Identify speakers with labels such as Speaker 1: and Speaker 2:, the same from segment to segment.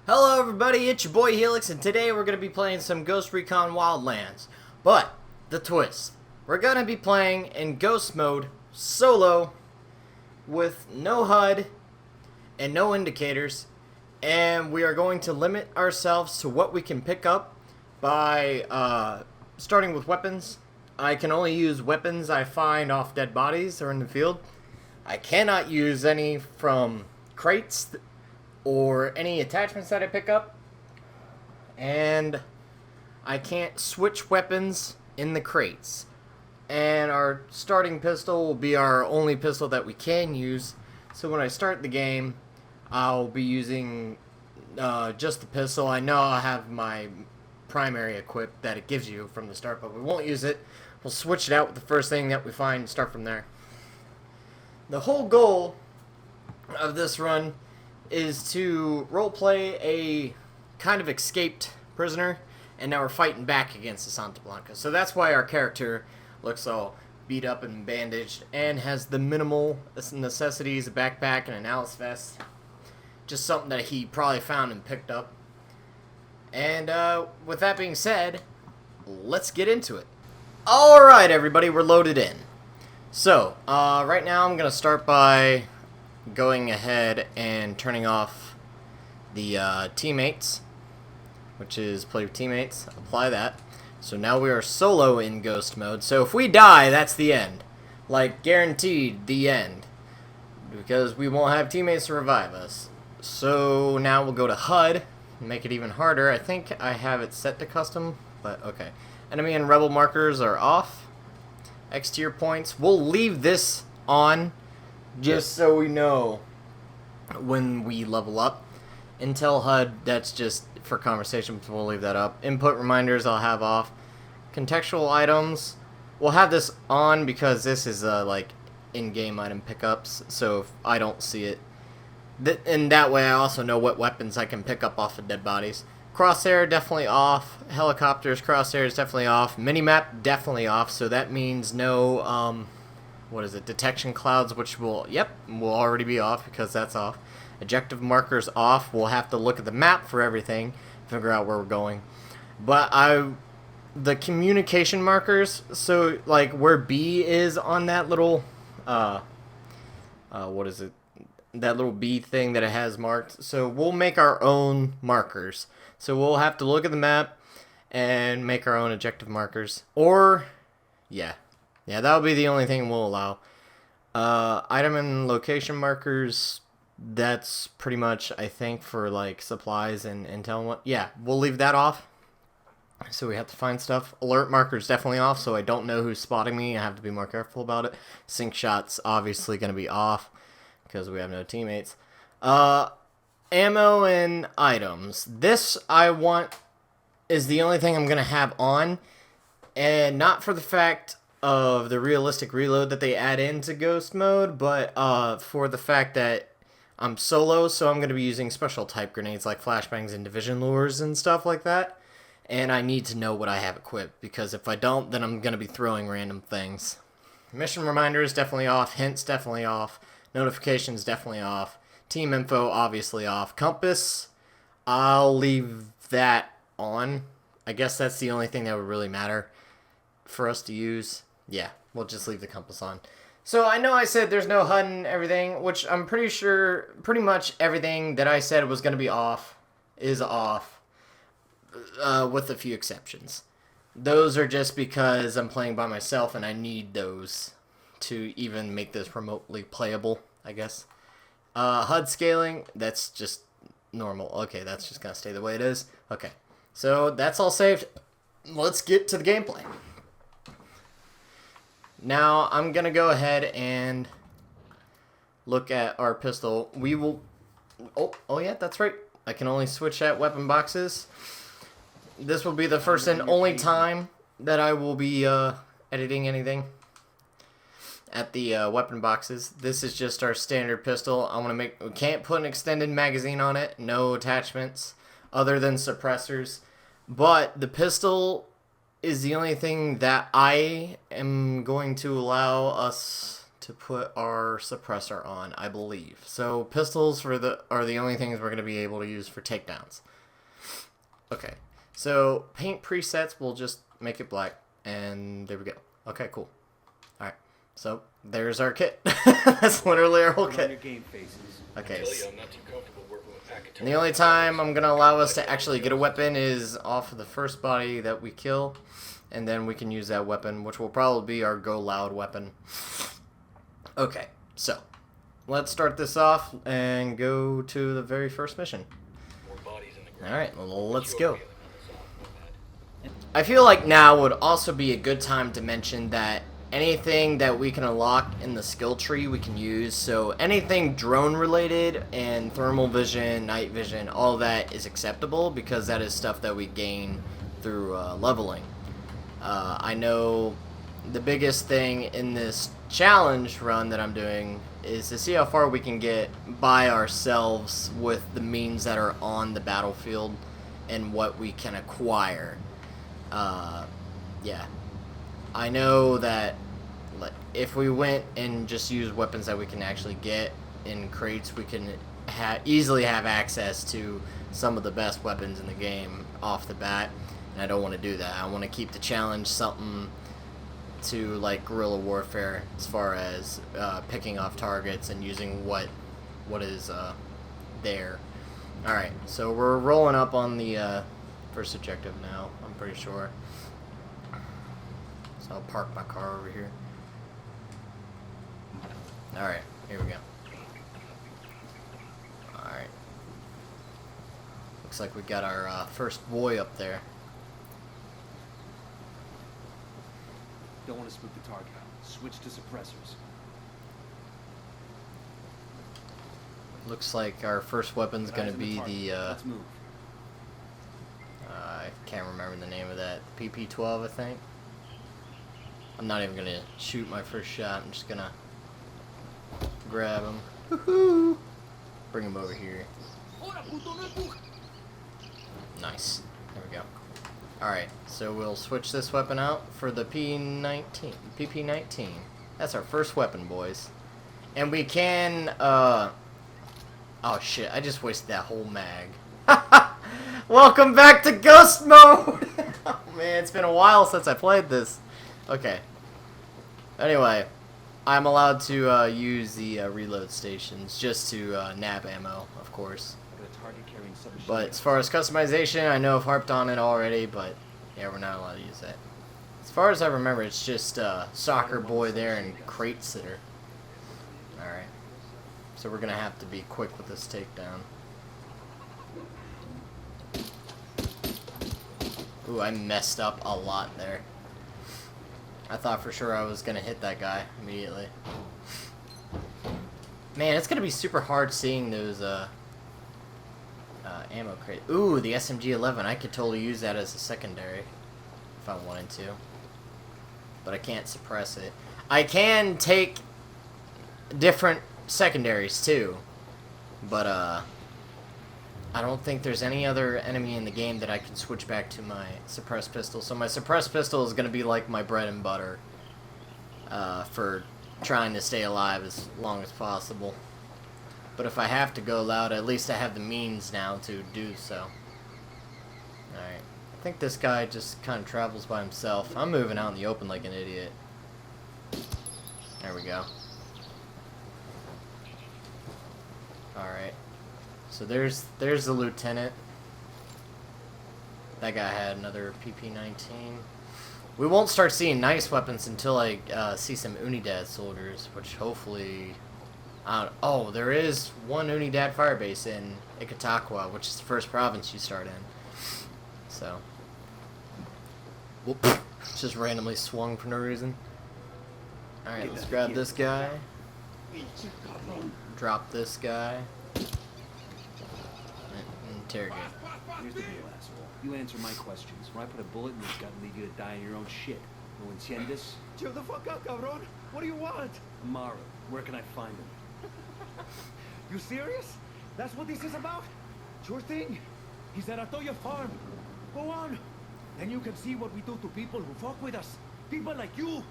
Speaker 1: Hello everybody, it's your boy Helix, and today we're going to be playing some Ghost Recon Wildlands. But, the twist. We're going to be playing in Ghost mode, solo, with no HUD, and no indicators. And we are going to limit ourselves to what we can pick up by starting with weapons. I can only use weapons I find off dead bodies or in the field. I cannot use any from crates or any attachments that I pick up, and I can't switch weapons in the crates. And our starting pistol will be our only pistol that we can use, so when I start the game I'll be using just the pistol. I know I have my primary equip that it gives you from the start, but we won't use it. We'll switch it out with the first thing that we find and start from there. The whole goal of this run is to roleplay a kind of escaped prisoner, and now we're fighting back against the Santa Blanca. So that's why our character looks all beat up and bandaged and has the minimal necessities, a backpack and an Alice vest. Just something that he probably found and picked up. And with that being said, let's get into it. Alright everybody, we're loaded in. So, right now I'm going to start by going ahead and turning off the teammates, which is play with teammates. Apply that. So now we are solo in ghost mode. So if we die, that's the end. Like, guaranteed the end. Because we won't have teammates to revive us. So now we'll go to HUD and make it even harder. I think I have it set to custom, but okay. Enemy and rebel markers are off. X tier points. We'll leave this on just so we know when we level up. Intel HUD, that's just for conversation, so we'll leave that up. Input reminders I'll have off. Contextual items, we'll have this on because this is like in-game item pickups, so if I don't see it, and that way I also know what weapons I can pick up off of dead bodies. Crosshair definitely off. Helicopters, crosshairs definitely off. Minimap definitely off, so that means no what is it, detection clouds, which will already be off because that's off. Objective markers off. We'll have to look at the map for everything, figure out where we're going. But the communication markers, so like where B is on that little what is it, that little B thing that it has marked. So we'll make our own markers. So we'll have to look at the map and make our own objective markers. Or yeah, that'll be the only thing we'll allow. Item and location markers, that's pretty much, I think, for like supplies and intel and what. Yeah, we'll leave that off. So we have to find stuff. Alert markers definitely off, so I don't know who's spotting me. I have to be more careful about it. Sync shots obviously going to be off because we have no teammates. Ammo and items. This I want is the only thing I'm going to have on, and not for the fact of the realistic reload that they add into ghost mode, but for the fact that I'm solo, so I'm going to be using special type grenades like flashbangs and division lures and stuff like that. And I need to know what I have equipped, because if I don't, then I'm going to be throwing random things. Mission reminders definitely off, hints definitely off, notifications definitely off, team info obviously off. Compass, I'll leave that on. I guess that's the only thing that would really matter for us to use. Yeah, we'll just leave the compass on. So I know I said there's no HUD and everything, which I'm pretty sure pretty much everything that I said was going to be off is off, with a few exceptions. Those are just because I'm playing by myself and I need those to even make this remotely playable, I guess. HUD scaling, that's just normal. Okay, that's just going to stay the way it is. Okay, so that's all saved. Let's get to the gameplay. Now, I'm going to go ahead and look at our pistol. We will... Oh yeah, that's right. I can only switch at weapon boxes. This will be the first and only time that I will be editing anything at the weapon boxes. This is just our standard pistol. We can't put an extended magazine on it. No attachments other than suppressors. But the pistol is the only thing that I am going to allow us to put our suppressor on, I believe. So pistols are the only things we're going to be able to use for takedowns. Okay, so paint presets, we'll just make it black, and there we go. Okay, cool. Alright, so there's our kit. That's literally our whole kit. Okay, and the only time I'm going to allow us to actually get a weapon is off of the first body that we kill, and then we can use that weapon, which will probably be our go loud weapon. Okay, so let's start this off and go to the very first mission. Alright, let's go. I feel like now would also be a good time to mention that anything that we can unlock in the skill tree we can use. So anything drone related and thermal vision, night vision, all that is acceptable because that is stuff that we gain through leveling. I know the biggest thing in this challenge run that I'm doing is to see how far we can get by ourselves with the means that are on the battlefield and what we can acquire. Yeah. I know that if we went and just used weapons that we can actually get in crates, we can easily have access to some of the best weapons in the game off the bat, and I don't want to do that. I want to keep the challenge something to like guerrilla warfare as far as picking off targets and using what is there. Alright, so we're rolling up on the first objective now, I'm pretty sure. So I'll park my car over here. Alright, here we go. Alright. Looks like we got our first boy up there.
Speaker 2: Don't want to spook the target. Switch to suppressors.
Speaker 1: Looks like our first weapon's gonna be the
Speaker 2: Let's move.
Speaker 1: I can't remember the name of that. PP-12, I think. I'm not even gonna shoot my first shot. I'm just gonna grab him. Woohoo! Bring him over here. Nice. There we go. Alright, so we'll switch this weapon out for the PP-19. That's our first weapon, boys. And we can, oh shit, I just wasted that whole mag. Welcome back to Ghost Mode! Oh man, it's been a while since I played this. Okay. Anyway, I'm allowed to use the reload stations just to nab ammo, of course. But as far as customization, I know I've harped on it already, but yeah, we're not allowed to use that. As far as I remember, it's just Soccer Boy there and Crate Sitter. Alright. So we're going to have to be quick with this takedown. Ooh, I messed up a lot there. I thought for sure I was going to hit that guy immediately. Man, it's going to be super hard seeing those ammo crate. Ooh, the SMG-11. I could totally use that as a secondary if I wanted to. But I can't suppress it. I can take different secondaries too. But I don't think there's any other enemy in the game that I can switch back to my suppressed pistol. So my suppressed pistol is going to be like my bread and butter for trying to stay alive as long as possible. But if I have to go loud, at least I have the means now to do so. Alright. I think this guy just kind of travels by himself. I'm moving out in the open like an idiot. There we go. Alright. So there's the lieutenant. That guy had another PP-19. We won't start seeing nice weapons until I see some Unidad soldiers, which hopefully... oh, there is one Unidad firebase in Ikatakwa, which is the first province you start in. So, whoop, just randomly swung for no reason. Alright, let's grab this guy. Drop this guy. And interrogate.
Speaker 2: Here's the deal, asshole. You answer my questions, or I put a bullet in this gun and leave you to die in your own shit. No enciendes?
Speaker 3: Chill the fuck out, cabron. What do you want?
Speaker 2: Amaru, where can I find him?
Speaker 3: You serious? That's what this is about? Sure thing. He's at Atoya Farm. Go on. Then you can see what we do to people who fuck with us. People like you.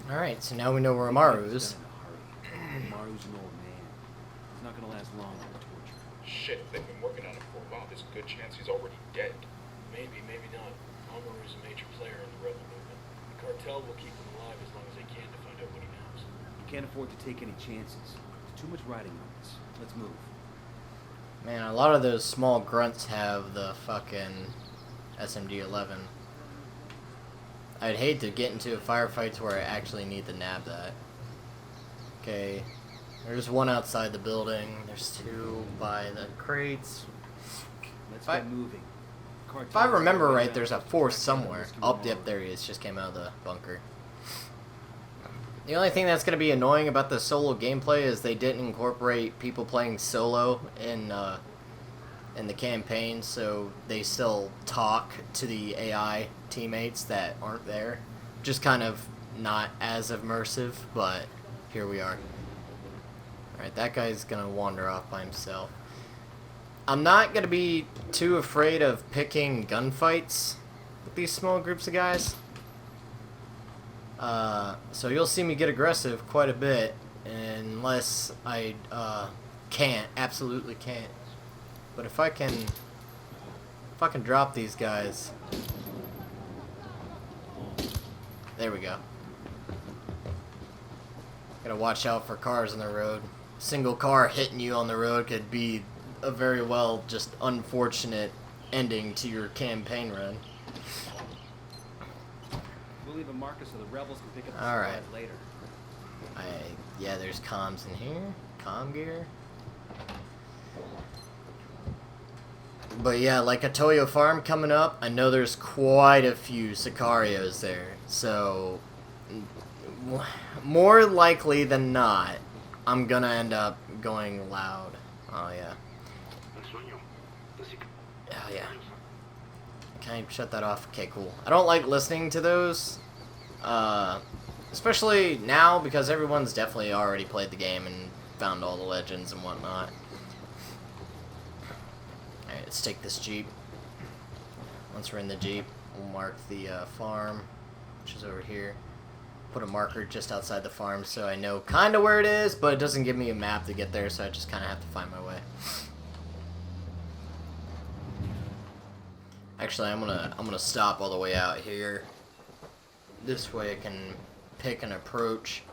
Speaker 1: Alright, so now we know where Amaru
Speaker 2: He's
Speaker 1: is.
Speaker 2: done in a hurry. Amaru's an old man. He's not gonna last long under torture.
Speaker 4: Shit, if they've been working on him for a while, there's a good chance he's already dead.
Speaker 5: Maybe, maybe not. Amaru's a major player in the rebel movement. The cartel will keep him alive as long as they can to find out what he knows.
Speaker 2: You can't afford to take any chances. There's too much riding on this. Let's move.
Speaker 1: Man, a lot of those small grunts have the fucking SMG-11. I'd hate to get into firefights where I actually need to nab that. Okay, there's one outside the building. There's two by the crates.
Speaker 2: Let's
Speaker 1: If I-
Speaker 2: get moving.
Speaker 1: If I remember right, there's a fourth somewhere. Oh, yep, there he is. Just came out of the bunker. The only thing that's going to be annoying about the solo gameplay is they didn't incorporate people playing solo in the campaign, so they still talk to the AI teammates that aren't there. Just kind of not as immersive, but here we are. Alright, that guy's going to wander off by himself. I'm not going to be too afraid of picking gunfights with these small groups of guys. So you'll see me get aggressive quite a bit, unless I absolutely can't. But if I can drop these guys, there we go. Gotta watch out for cars on the road. Single car hitting you on the road could be a very well just unfortunate ending to your campaign run.
Speaker 2: We'll leave a marker so the rebels can pick up the
Speaker 1: Alright.
Speaker 2: supplies later.
Speaker 1: Yeah, there's comms in here. Comm gear. But yeah, like a Toyo farm coming up, I know there's quite a few Sicarios there. So, more likely than not, I'm gonna end up going loud. Oh yeah. Oh yeah. Can I shut that off? Okay, cool. I don't like listening to those. Especially now, because everyone's definitely already played the game and found all the legends and whatnot. Alright, let's take this Jeep. Once we're in the Jeep, we'll mark the farm, which is over here. Put a marker just outside the farm so I know kind of where it is, but it doesn't give me a map to get there, so I just kind of have to find my way. Actually, I'm gonna stop all the way out here. This way I can pick an approach.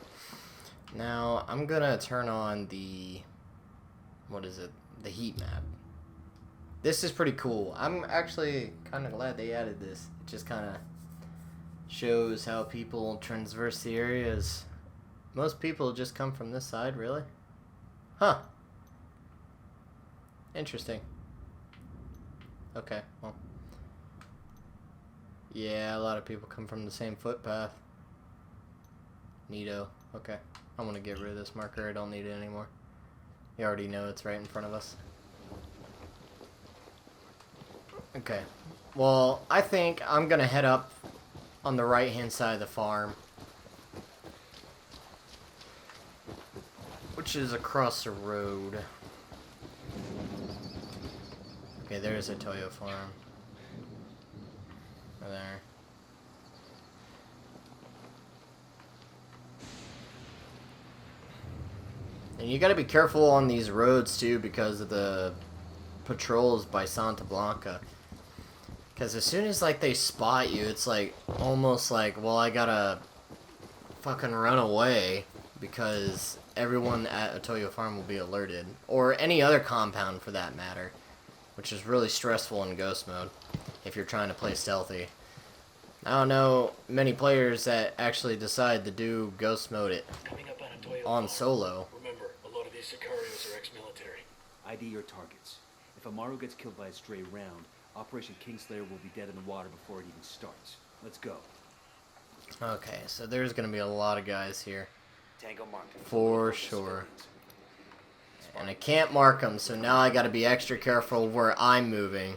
Speaker 1: Now I'm gonna turn on the the heat map. This is pretty cool. I'm actually kind of glad they added this. It just kind of shows how people traverse the areas. Most people just come from this side, really? Huh. Interesting. Okay, well. Yeah, a lot of people come from the same footpath. Neato. Okay. I'm gonna get rid of this marker. I don't need it anymore. You already know it's right in front of us. Okay. Well, I think I'm gonna head up on the right-hand side of the farm, which is across the road. Okay, there's a Toyo farm. Over there. And you gotta be careful on these roads too because of the patrols by Santa Blanca. Because as soon as like they spot you, it's like almost like, well, I gotta fucking run away because everyone at a Toyo farm will be alerted, or any other compound for that matter, which is really stressful in ghost mode if you're trying to play stealthy. I don't know many players that actually decide to do ghost mode it
Speaker 5: Coming up on a Toyo
Speaker 1: on
Speaker 5: farm.
Speaker 1: solo.
Speaker 5: Remember, a lot of these Sicarios are ex-military.
Speaker 2: ID your targets. If Amaru gets killed by a stray round, Operation Kingslayer will be dead in the water before it even starts. Let's go.
Speaker 1: Okay, so there's gonna be a lot of guys here.
Speaker 2: Tango marked.
Speaker 1: For sure. And I can't mark them, so now I gotta be extra careful where I'm moving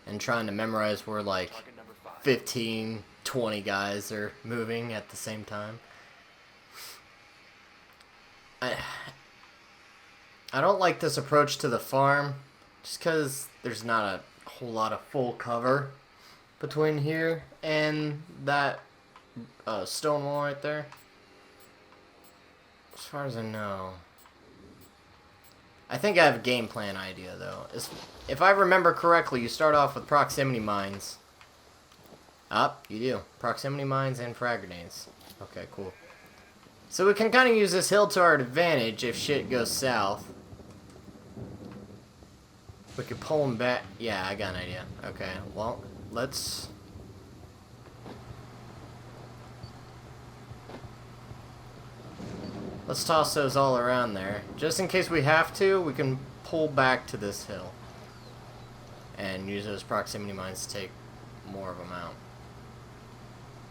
Speaker 1: and trying to memorize where like
Speaker 2: Target number 5.
Speaker 1: 15, 20 guys are moving at the same time. I don't like this approach to the farm just because there's not a whole lot of full cover between here and that stone wall right there. As far as I know. I think I have a game plan idea, though. If I remember correctly, you start off with proximity mines. You do. Proximity mines and frag grenades. Okay, cool. So we can kind of use this hill to our advantage if shit goes south. We could pull him back. Yeah, I got an idea. Okay, well, let's... Let's toss those all around there. Just in case we have to, we can pull back to this hill. And use those proximity mines to take more of them out.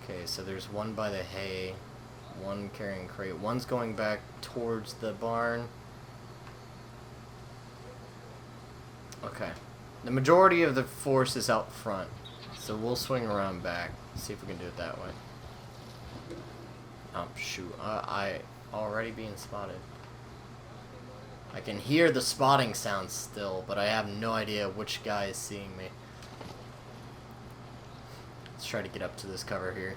Speaker 1: Okay, so there's one by the hay. One carrying crate. One's going back towards the barn. Okay. The majority of the force is out front. So we'll swing around back. See if we can do it that way. Oh, shoot. I already being spotted. I can hear the spotting sound still, but I have no idea which guy is seeing me. Let's try to get up to this cover here.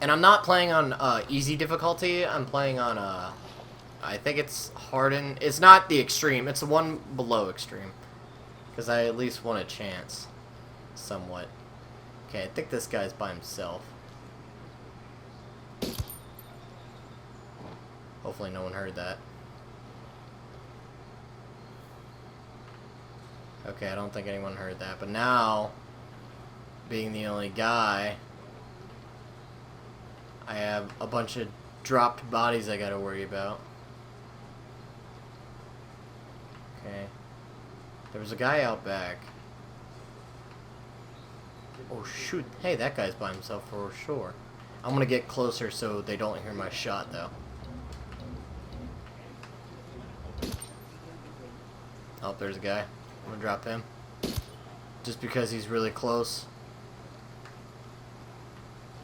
Speaker 1: And I'm not playing on easy difficulty. I'm playing on, I think it's hardened. It's not the extreme. It's the one below extreme. Because I at least want a chance. Somewhat. Okay, I think this guy's by himself. Hopefully no one heard that. Okay, I don't think anyone heard that. But now, being the only guy, I have a bunch of dropped bodies I gotta worry about. Okay. There was a guy out back. Oh shoot. Hey, that guy's by himself for sure. I'm gonna get closer so they don't hear my shot though. Oh, there's a guy. I'm gonna drop him. Just because he's really close.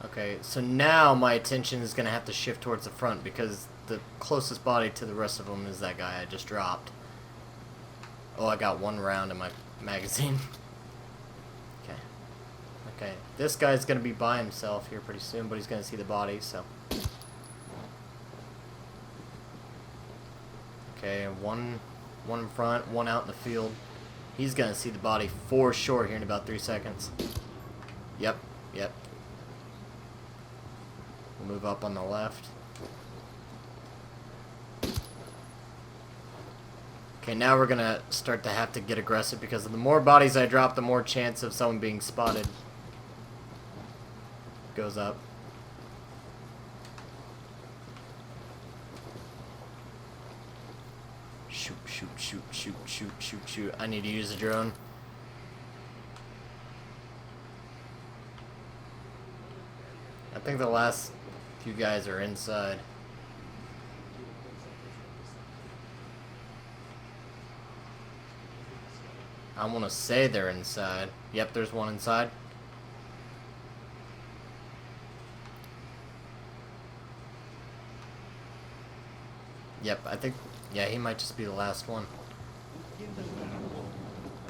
Speaker 1: Okay, so now my attention is gonna have to shift towards the front because the closest body to the rest of them is that guy I just dropped. Oh, I got one round in my magazine. Okay. Okay, this guy's gonna be by himself here pretty soon, but he's gonna see the body, so. Okay, one in front, one out in the field. He's gonna see the body for sure here in about 3 seconds. Yep. We'll move up on the left. Okay, now we're gonna start to have to get aggressive because the more bodies I drop, the more chance of someone being spotted goes up. Shoot. I need to use a drone. I think the last few guys are inside. I want to say they're inside. Yep, there's one inside. Yep, I think... Yeah, he might just be the last one.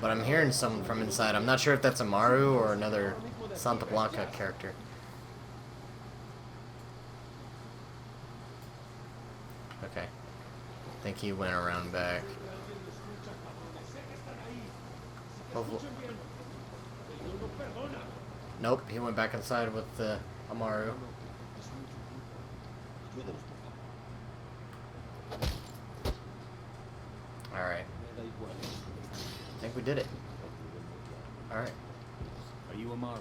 Speaker 1: But I'm hearing someone from inside. I'm not sure if that's Amaru or another Santa Blanca character. Okay. I think he went around back. Hopefully. Nope, he went back inside with Amaru. Alright. I think we did it. Alright.
Speaker 2: Are you Amaru?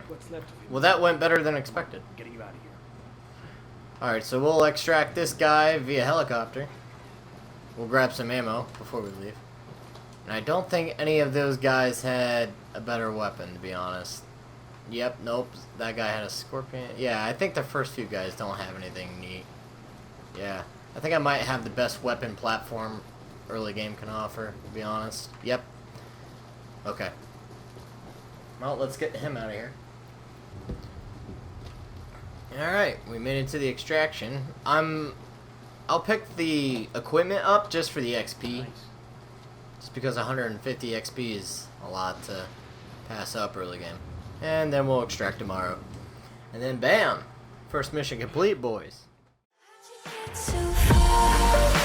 Speaker 2: What's left of you?
Speaker 1: Well, that went better than expected.
Speaker 2: I'm getting you out of here.
Speaker 1: Alright, so we'll extract this guy via helicopter. We'll grab some ammo before we leave. And I don't think any of those guys had a better weapon, to be honest. Yep, nope. That guy had a scorpion. Yeah, I think the first few guys don't have anything neat. Yeah. I think I might have the best weapon platform early game can offer, to be honest. Yep. Okay. Well, let's get him out of here. Alright, we made it to the extraction. I'll pick the equipment up just for the XP.
Speaker 2: Nice.
Speaker 1: Just because 150 XP is a lot to pass up early game. And then we'll extract tomorrow. And then bam! First mission complete, boys.
Speaker 6: too far.